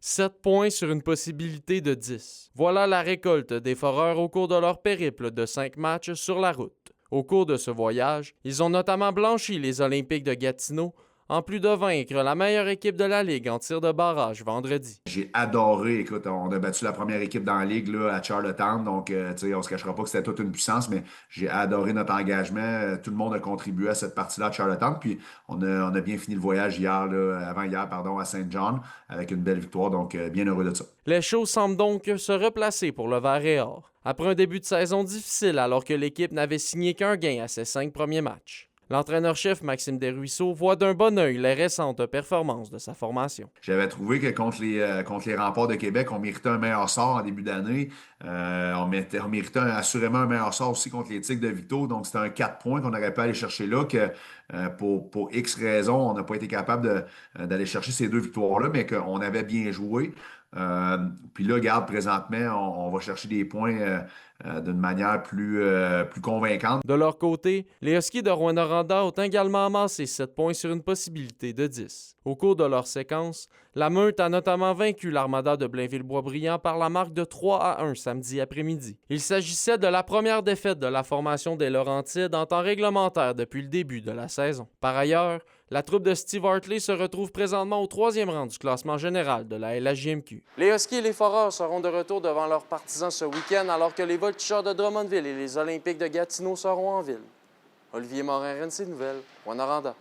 7 points sur une possibilité de 10. Voilà la récolte des Foreurs au cours de leur périple de 5 matchs sur la route. Au cours de ce voyage, ils ont notamment blanchi les Olympiques de Gatineau, en plus de vaincre la meilleure équipe de la Ligue en tir de barrage vendredi. J'ai adoré, écoute, on a battu la première équipe dans la Ligue là, à Charlottetown, donc tu sais, on se cachera pas que c'était toute une puissance, mais j'ai adoré notre engagement. Tout le monde a contribué à cette partie-là de Charlottetown, puis on a bien fini le voyage hier, là, avant-hier, pardon, à Saint John, avec une belle victoire, donc bien heureux de ça. Les Chauds semblent donc se replacer pour le vert et or, après un début de saison difficile alors que l'équipe n'avait signé qu'un gain à ses 5 premiers matchs. L'entraîneur-chef Maxime Desruisseaux voit d'un bon œil les récentes performances de sa formation. J'avais trouvé que contre les Remparts de Québec, on méritait un meilleur sort en début d'année. On méritait assurément un meilleur sort aussi contre les Tigres de Victo. Donc, c'était un 4 points qu'on aurait pu aller chercher là, que pour X raisons, on n'a pas été capable d'aller chercher ces 2 victoires-là, mais qu'on avait bien joué. Puis là, regarde, présentement, on va chercher des points d'une manière plus convaincante. De leur côté, les Huskies de Rouyn-Noranda ont également amassé 7 points sur une possibilité de 10. Au cours de leur séquence, la Meute a notamment vaincu l'Armada de Blainville-Boisbriand par la marque de 3-1 samedi après-midi. Il s'agissait de la première défaite de la formation des Laurentides en temps réglementaire depuis le début de la saison. Par ailleurs, la troupe de Steve Hartley se retrouve présentement au 3e rang du classement général de la LHJMQ. Les Huskies et les Foreurs seront de retour devant leurs partisans ce week-end alors que les Voltigeurs de Drummondville et les Olympiques de Gatineau seront en ville. Olivier Morin, RNC Nouvelles, Rouyn-Noranda.